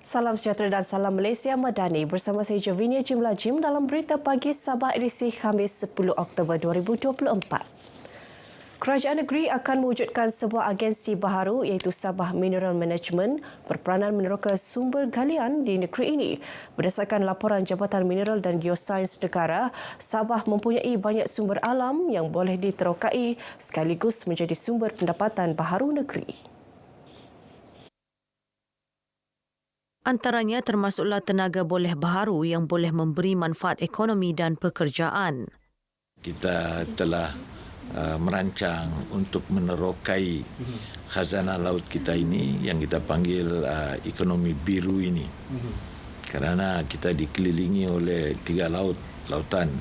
Salam sejahtera dan salam Malaysia Madani. Bersama saya Javinia Jimla Jim dalam Berita Pagi Sabah edisi Khamis 10 Oktober 2024. Kerajaan negeri akan mewujudkan sebuah agensi baharu iaitu Sabah Mineral Management berperanan meneroka sumber galian di negeri ini. Berdasarkan laporan Jabatan Mineral dan Geosains Negara, Sabah mempunyai banyak sumber alam yang boleh diterokai sekaligus menjadi sumber pendapatan baharu negeri. Antaranya termasuklah tenaga boleh baharu yang boleh memberi manfaat ekonomi dan pekerjaan. Kita telah merancang untuk menerokai khazanah laut kita ini yang kita panggil ekonomi biru ini. Kerana kita dikelilingi oleh 3 lautan,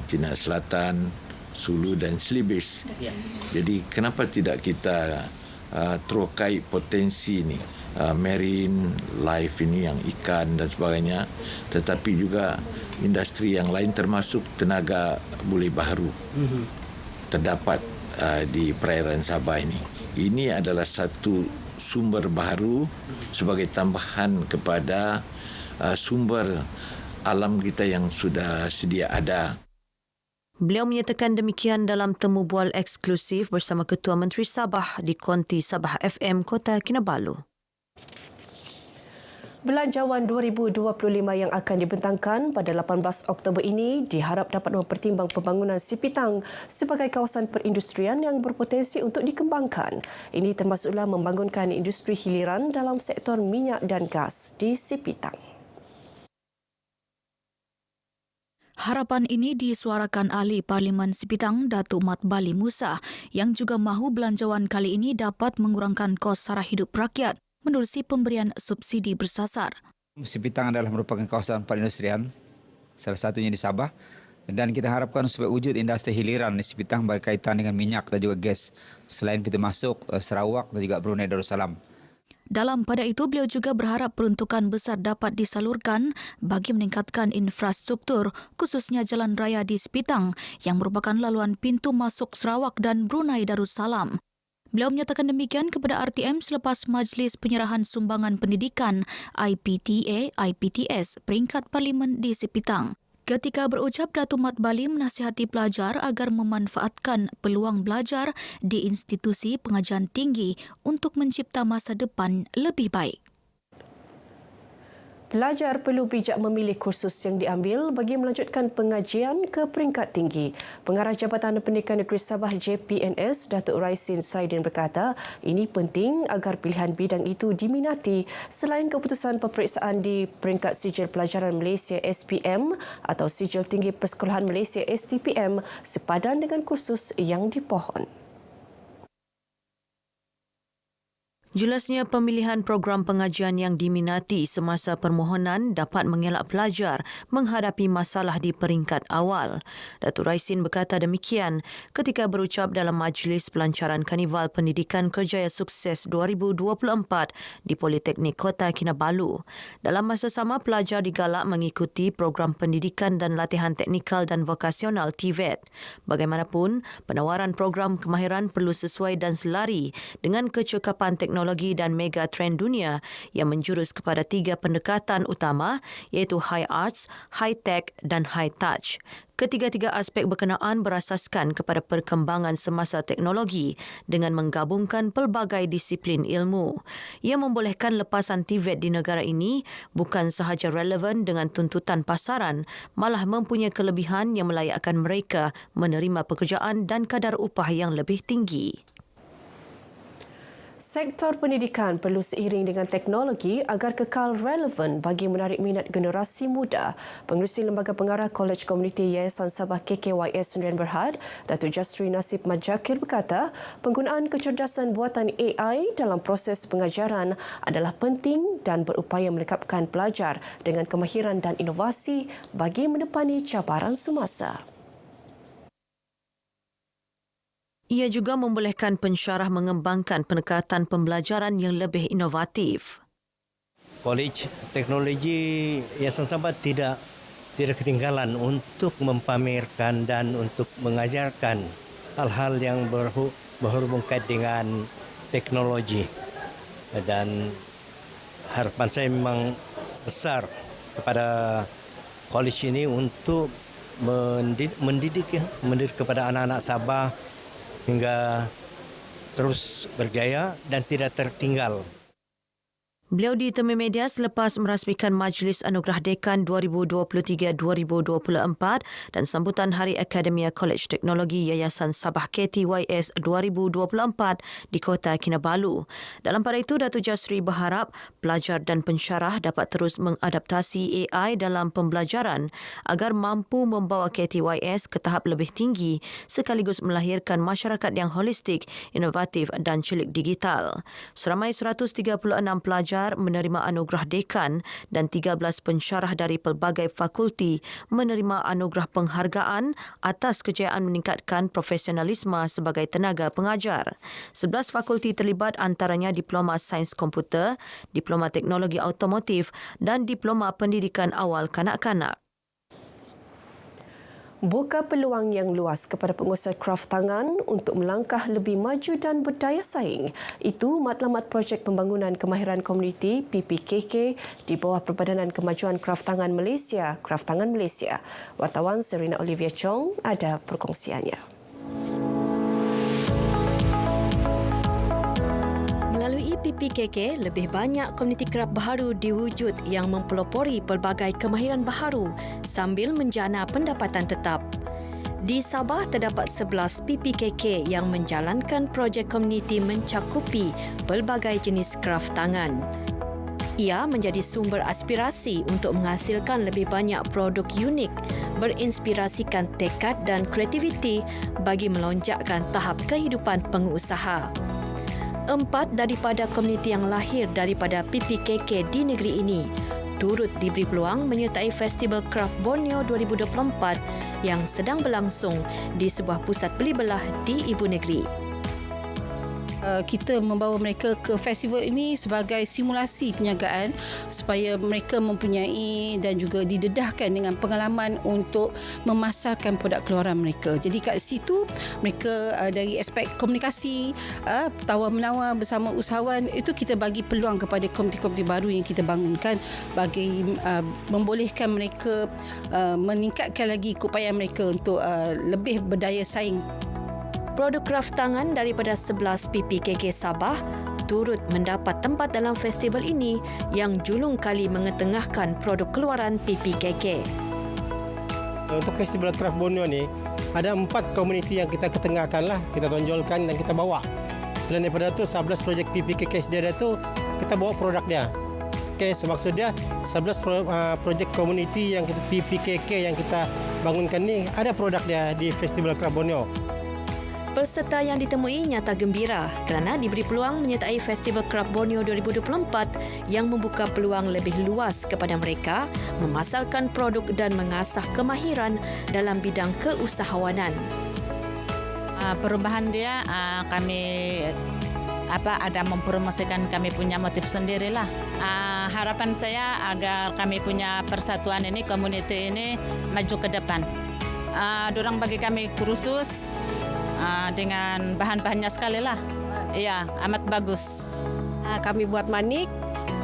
Cina Selatan, Sulu dan Selibis. Jadi kenapa tidak kita terokai potensi ini? Marine life ini yang ikan dan sebagainya, tetapi juga industri yang lain termasuk tenaga boleh baharu terdapat di perairan Sabah ini. Ini adalah satu sumber baharu sebagai tambahan kepada sumber alam kita yang sudah sedia ada. Beliau menyatakan demikian dalam temu bual eksklusif bersama Ketua Menteri Sabah di Konti Sabah FM Kota Kinabalu. Belanjawan 2025 yang akan dibentangkan pada 18 Oktober ini diharap dapat mempertimbang pembangunan Sipitang sebagai kawasan perindustrian yang berpotensi untuk dikembangkan. Ini termasuklah membangunkan industri hiliran dalam sektor minyak dan gas di Sipitang. Harapan ini disuarakan Ahli Parlimen Sipitang Datuk Mat Bali Musa yang juga mahu belanjawan kali ini dapat mengurangkan kos sara hidup rakyat menerusi pemberian subsidi bersasar. Sipitang adalah merupakan kawasan perindustrian, salah satunya di Sabah, dan kita harapkan supaya wujud industri hiliran di Sipitang berkaitan dengan minyak dan juga gas, selain pintu masuk Sarawak dan juga Brunei Darussalam. Dalam pada itu, beliau juga berharap peruntukan besar dapat disalurkan bagi meningkatkan infrastruktur, khususnya jalan raya di Sipitang yang merupakan laluan pintu masuk Sarawak dan Brunei Darussalam. Beliau menyatakan demikian kepada RTM selepas Majlis Penyerahan Sumbangan Pendidikan IPTA-IPTS peringkat Parlimen di Sipitang. Ketika berucap, Datuk Mat Bali menasihati pelajar agar memanfaatkan peluang belajar di institusi pengajian tinggi untuk mencipta masa depan lebih baik. Pelajar perlu bijak memilih kursus yang diambil bagi melanjutkan pengajian ke peringkat tinggi. Pengarah Jabatan Pendidikan Negeri Sabah JPNS, Datuk Raisin Saidin berkata, ini penting agar pilihan bidang itu diminati selain keputusan peperiksaan di peringkat Sijil Pelajaran Malaysia SPM atau Sijil Tinggi Persekolahan Malaysia STPM sepadan dengan kursus yang dipohon. Jelasnya pemilihan program pengajian yang diminati semasa permohonan dapat mengelak pelajar menghadapi masalah di peringkat awal. Datuk Raisin berkata demikian ketika berucap dalam Majlis Pelancaran Karnival Pendidikan Kerjaya Sukses 2024 di Politeknik Kota Kinabalu. Dalam masa sama, pelajar digalak mengikuti program pendidikan dan latihan teknikal dan vokasional TVET. Bagaimanapun, penawaran program kemahiran perlu sesuai dan selari dengan kecekapan teknologi dan mega trend dunia yang menjurus kepada 3 pendekatan utama iaitu High Arts, High Tech dan High Touch. Ketiga-tiga aspek berkenaan berasaskan kepada perkembangan semasa teknologi dengan menggabungkan pelbagai disiplin ilmu. Ia membolehkan lepasan TVET di negara ini bukan sahaja relevan dengan tuntutan pasaran, malah mempunyai kelebihan yang melayakkan mereka menerima pekerjaan dan kadar upah yang lebih tinggi. Sektor pendidikan perlu seiring dengan teknologi agar kekal relevan bagi menarik minat generasi muda. Pengerusi Lembaga Pengarah Kolej Komuniti Yayasan Sabah KKYS Sdn Berhad, Datuk Jasri Nasib Majakir berkata, penggunaan kecerdasan buatan AI dalam proses pengajaran adalah penting dan berupaya melengkapkan pelajar dengan kemahiran dan inovasi bagi menepani cabaran semasa. Ia juga membolehkan pensyarah mengembangkan pendekatan pembelajaran yang lebih inovatif. Kolej Teknologi Yayasan Sabah tidak ketinggalan untuk mempamerkan dan untuk mengajarkan hal-hal yang berhubung kait dengan teknologi. Dan harapan saya memang besar kepada college ini untuk mendidik kepada anak-anak Sabah hingga terus berjaya dan tidak tertinggal. Beliau ditemui media selepas merasmikan Majlis Anugerah Dekan 2023-2024 dan sambutan Hari Akademia Kolej Teknologi Yayasan Sabah KTYS 2024 di Kota Kinabalu. Dalam pada itu, Datuk Jasri berharap pelajar dan pensyarah dapat terus mengadaptasi AI dalam pembelajaran agar mampu membawa KTYS ke tahap lebih tinggi sekaligus melahirkan masyarakat yang holistik, inovatif dan celik digital. Seramai 136 pelajar menerima anugerah dekan dan 13 pensyarah dari pelbagai fakulti menerima anugerah penghargaan atas kejayaan meningkatkan profesionalisme sebagai tenaga pengajar. 11 fakulti terlibat antaranya Diploma Sains Komputer, Diploma Teknologi Automotif dan Diploma Pendidikan Awal Kanak-kanak. Buka peluang yang luas kepada pengusaha kraft tangan untuk melangkah lebih maju dan berdaya saing. Itu matlamat projek pembangunan kemahiran komuniti PPKK di bawah Perbadanan Kemajuan Kraft Tangan Malaysia, Kraft Tangan Malaysia. Wartawan Serina Olivia Chong ada perkongsiannya. Melalui PPKK, lebih banyak komuniti kraft baharu diwujud yang mempelopori pelbagai kemahiran baharu sambil menjana pendapatan tetap. Di Sabah terdapat 11 PPKK yang menjalankan projek komuniti mencakupi pelbagai jenis kraft tangan. Ia menjadi sumber aspirasi untuk menghasilkan lebih banyak produk unik, berinspirasikan tekad dan kreativiti bagi melonjakkan tahap kehidupan pengusaha. 4 daripada komuniti yang lahir daripada PPKK di negeri ini turut diberi peluang menyertai Festival Kraft Borneo 2024 yang sedang berlangsung di sebuah pusat beli belah di ibu negeri. Kita membawa mereka ke festival ini sebagai simulasi penjagaan supaya mereka mempunyai dan juga didedahkan dengan pengalaman untuk memasarkan produk keluaran mereka. Jadi kat situ mereka dari aspek komunikasi, tawar-menawar bersama usahawan, itu kita bagi peluang kepada komuniti-komuniti baru yang kita bangunkan bagi membolehkan mereka meningkatkan lagi keupayaan mereka untuk lebih berdaya saing. Produk kraft tangan daripada 11 PPKK Sabah turut mendapat tempat dalam festival ini yang julung kali mengetengahkan produk keluaran PPKK. Untuk Festival Kraft Borneo ni, ada 4 komuniti yang kita ketengahkan lah, kita tonjolkan dan kita bawa. Selain daripada itu, 11 projek PPKK dia ada tu, kita bawa produk dia. Okay, so maksud dia 11 projek komuniti yang kita PPKK yang kita bangunkan ni, ada produk dia di Festival Kraft Borneo. Peserta yang ditemui nyata gembira kerana diberi peluang menyertai Festival Kraft Borneo 2024 yang membuka peluang lebih luas kepada mereka memasarkan produk dan mengasah kemahiran dalam bidang keusahawanan. Perubahan dia kami ada mempromosikan kami punya motif sendirilah. Harapan saya agar kami punya persatuan ini, komuniti ini maju ke depan. Dorang bagi kami kursus dengan bahan-bahannya sekali lah. Iya, amat bagus. Kami buat manik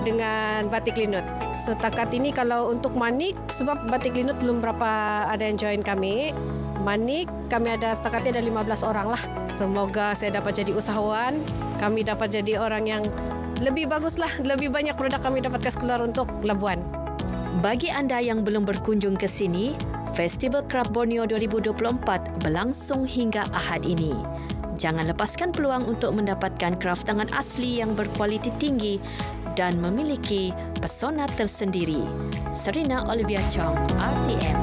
dengan batik linut. Setakat ini kalau untuk manik, sebab batik linut belum berapa ada yang join kami. Manik, kami ada setakatnya ada 15 orang lah. Semoga saya dapat jadi usahawan, kami dapat jadi orang yang lebih bagus lah. Lebih banyak produk kami dapatkan keluar untuk Labuan. Bagi anda yang belum berkunjung ke sini, Festival Kraft Borneo 2024 berlangsung hingga Ahad ini. Jangan lepaskan peluang untuk mendapatkan kraft tangan asli yang berkualiti tinggi dan memiliki pesona tersendiri. Serina Olivia Chong, RTM.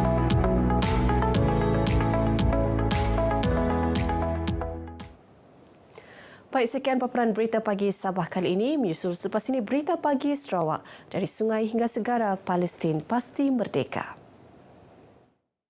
Baik, sekian paparan berita pagi Sabah kali ini. Menyusul selepas ini berita pagi Sarawak. Dari sungai hingga segara, Palestin pasti merdeka.